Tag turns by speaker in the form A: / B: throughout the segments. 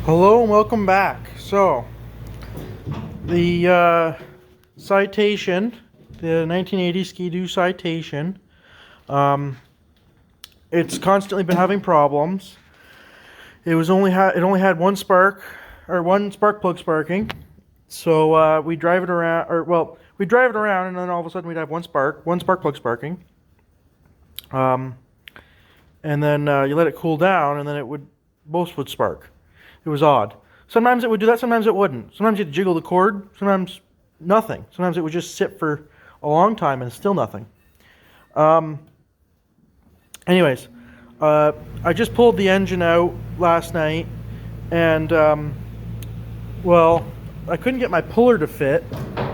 A: Hello and welcome back. So, the Citation, the 1980 Ski Doo Citation, it's constantly been having problems. It only had one spark, or one spark plug sparking. So we drive it around, we drive it around, and then all of a sudden we'd have one spark plug sparking. And then you let it cool down, and then both would spark. It was odd. Sometimes it would do that, sometimes it wouldn't. Sometimes you'd jiggle the cord, sometimes nothing. Sometimes it would just sit for a long time and still nothing. Anyways, I just pulled the engine out last night, and well, I couldn't get my puller to fit,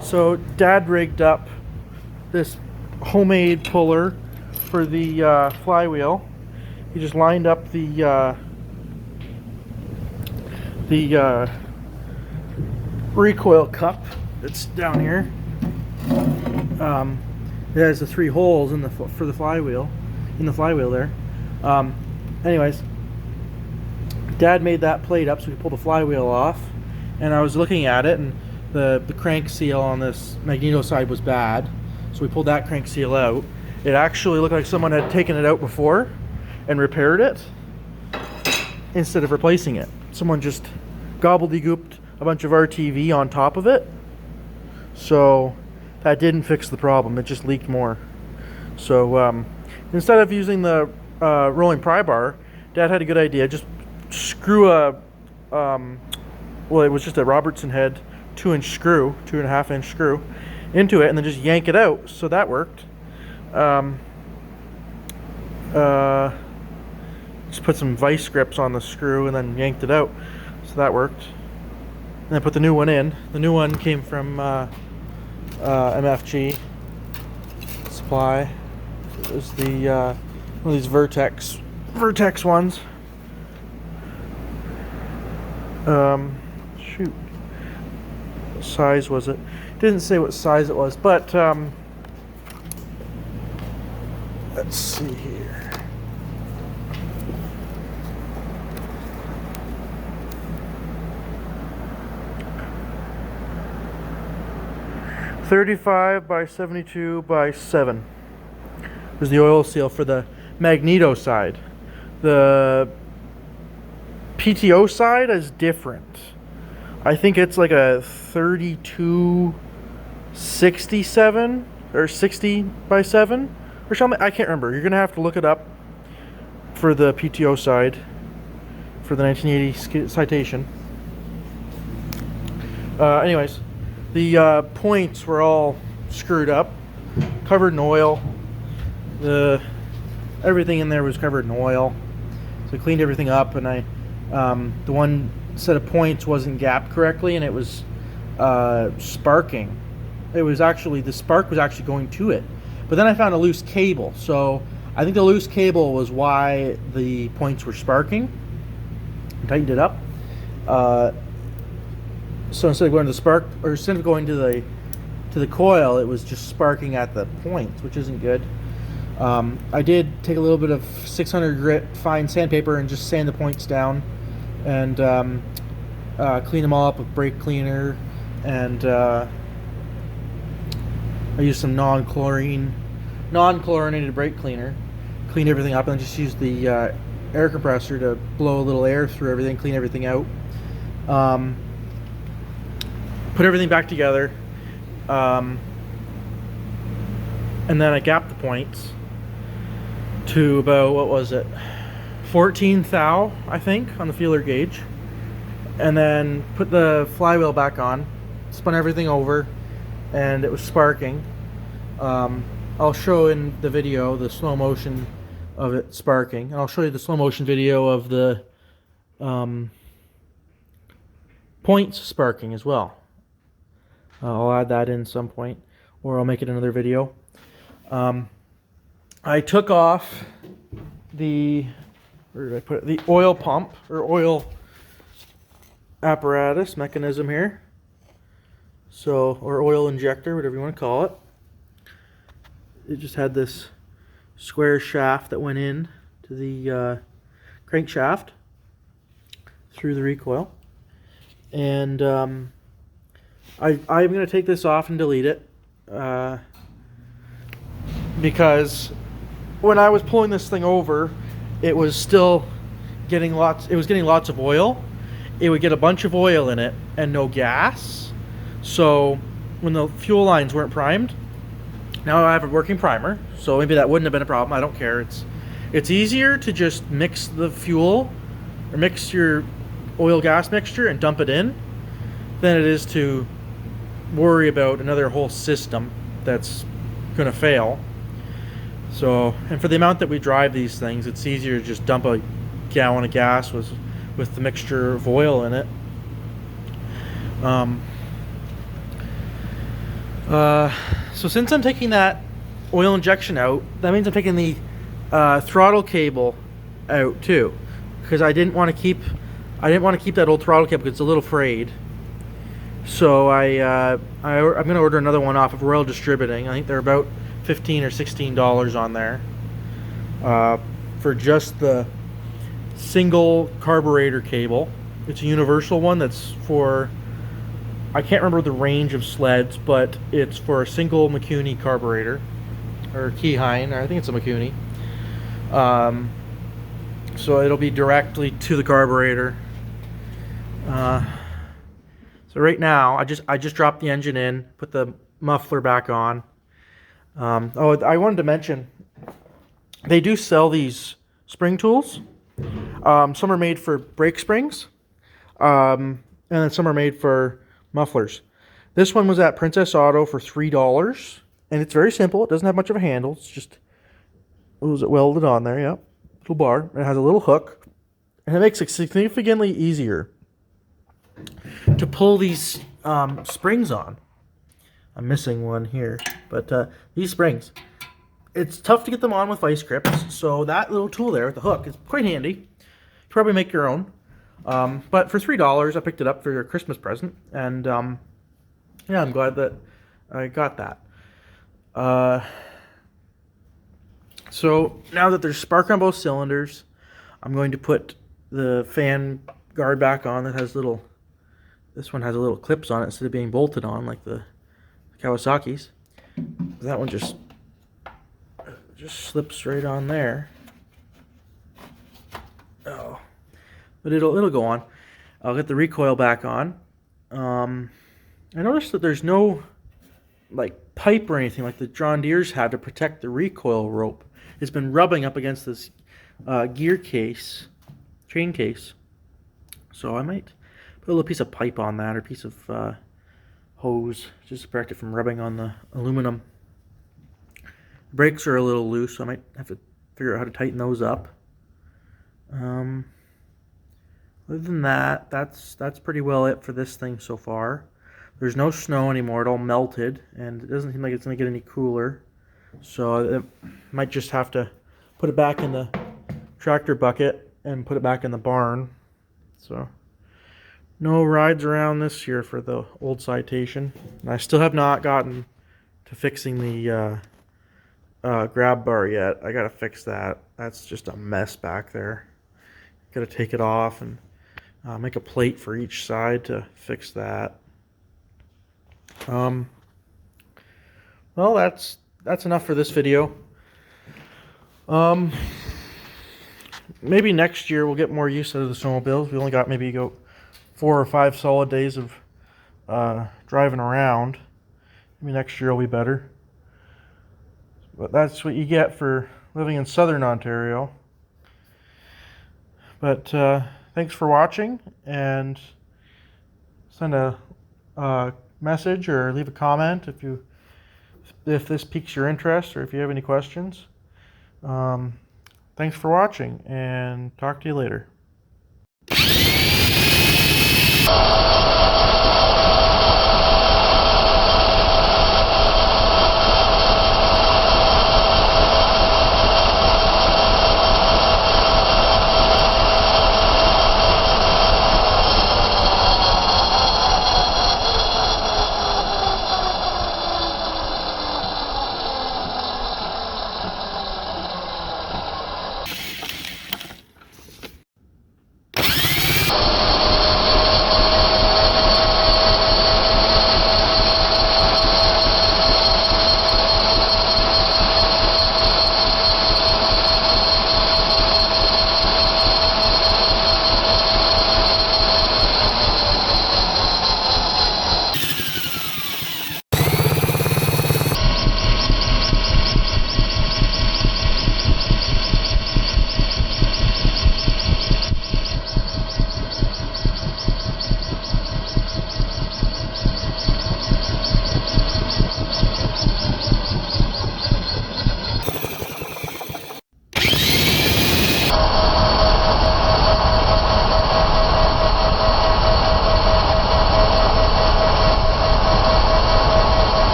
A: so Dad rigged up this homemade puller for the flywheel. He just lined up the recoil cup that's down here. It has the 3 holes for the flywheel, in the flywheel there. Anyways, Dad made that plate up so we could pull the flywheel off, and I was looking at it, and the crank seal on this magneto side was bad, so we pulled that crank seal out. It actually looked like someone had taken it out before and repaired it instead of replacing it. Someone just gobbledygooked a bunch of RTV on top of it, so that didn't fix the problem. It just leaked more. So instead of using the rolling pry bar, Dad had a good idea. Just screw a well, it was just a Robertson head 2-inch screw, 2.5-inch screw into it, and then just yank it out. So that worked. Just put some vice grips on the screw and then yanked it out, so that worked. And I put the new one in. The new one came from MFG Supply. It was the one of these Vertex ones. Shoot, what size was it? Didn't say what size it was, but let's see here. 35 by 72 by 7 was the oil seal for the magneto side. The PTO side is different. I think it's like a 3267 or 60 by 7 or something. I can't remember. You're gonna have to look it up for the PTO side for the 1980 Citation. Anyways, the points were all screwed up, covered in oil. Everything in there was covered in oil, so I cleaned everything up, and the one set of points wasn't gapped correctly, and it was sparking. It was actually, the spark was actually going to it, but then I found a loose cable, so I think the loose cable was why the points were sparking. I tightened it up. So instead of going to the spark, or instead of going to the coil, it was just sparking at the points, which isn't good. I did take a little bit of 600 grit fine sandpaper and just sand the points down, and clean them all up with brake cleaner, and I used some non-chlorinated brake cleaner, cleaned everything up, and then just used the air compressor to blow a little air through everything, clean everything out. Put everything back together, and then I gapped the points to about, what was it, 14 thou, I think, on the feeler gauge, and then put the flywheel back on, spun everything over, and it was sparking. I'll show in the video the slow motion of it sparking, and I'll show you the slow motion video of the points sparking as well. I'll add that in some point, or I'll make it another video. I took off where did I put it? The oil pump, or oil apparatus mechanism here. So, or oil injector, whatever you want to call it. It just had this square shaft that went in to the crankshaft through the recoil. And I'm going to take this off and delete it because when I was pulling this thing over, it was still getting lots of oil. It would get a bunch of oil in it and no gas. So when the fuel lines weren't primed, now I have a working primer, so maybe that wouldn't have been a problem. I don't care. It's easier to just mix the fuel or mix your oil gas mixture and dump it in than it is to worry about another whole system that's gonna fail. So, and for the amount that we drive these things, it's easier to just dump a gallon of gas with the mixture of oil in it. So since I'm taking that oil injection out, that means I'm taking the throttle cable out too, because I didn't want to keep that old throttle cable because it's a little frayed. So I'm going to order another one off of Royal Distributing. I think they're about $15 or $16 on there for just the single carburetor cable. It's a universal one that's for, I can't remember the range of sleds, but it's for a single Mikuni carburetor, or Keyhine, or I think it's a Mikuni. So it'll be directly to the carburetor. So right now, I just dropped the engine in, put the muffler back on. Oh, I wanted to mention, they do sell these spring tools. Some are made for brake springs, and then some are made for mufflers. This one was at Princess Auto for $3, and it's very simple. It doesn't have much of a handle. It's just, was it welded on there? Yep, little bar. It has a little hook, and it makes it significantly easier to pull these springs on. I'm missing one here, but these springs, it's tough to get them on with vice grips, so that little tool there with the hook is quite handy. You can probably make your own. But for $3, I picked it up for your Christmas present, and yeah, I'm glad that I got that. So now that there's spark on both cylinders, I'm going to put the fan guard back on. That has little, this one has a little clips on it instead of being bolted on like the Kawasaki's. That one just slips right on there. Oh, but it'll go on. I'll get the recoil back on. I noticed that there's no like pipe or anything like the John Deere's had to protect the recoil rope. It's been rubbing up against this gear case, chain case. So I might put a little piece of pipe on that, or a piece of hose, just to protect it from rubbing on the aluminum. The brakes are a little loose, so I might have to figure out how to tighten those up. Other than that, that's pretty well it for this thing so far. There's no snow anymore. It all melted, and it doesn't seem like it's going to get any cooler. So I might just have to put it back in the tractor bucket and put it back in the barn. So no rides around this year for the old Citation. And I still have not gotten to fixing the grab bar yet. I gotta fix that. That's just a mess back there. Gotta take it off and make a plate for each side to fix that. Well, that's enough for this video. Maybe next year we'll get more use out of the snowmobiles. We only got maybe 4 or 5 solid days of driving around. Maybe next year will be better. But that's what you get for living in southern Ontario. But thanks for watching, and send a message or leave a comment if this piques your interest, or if you have any questions. Thanks for watching, and talk to you later.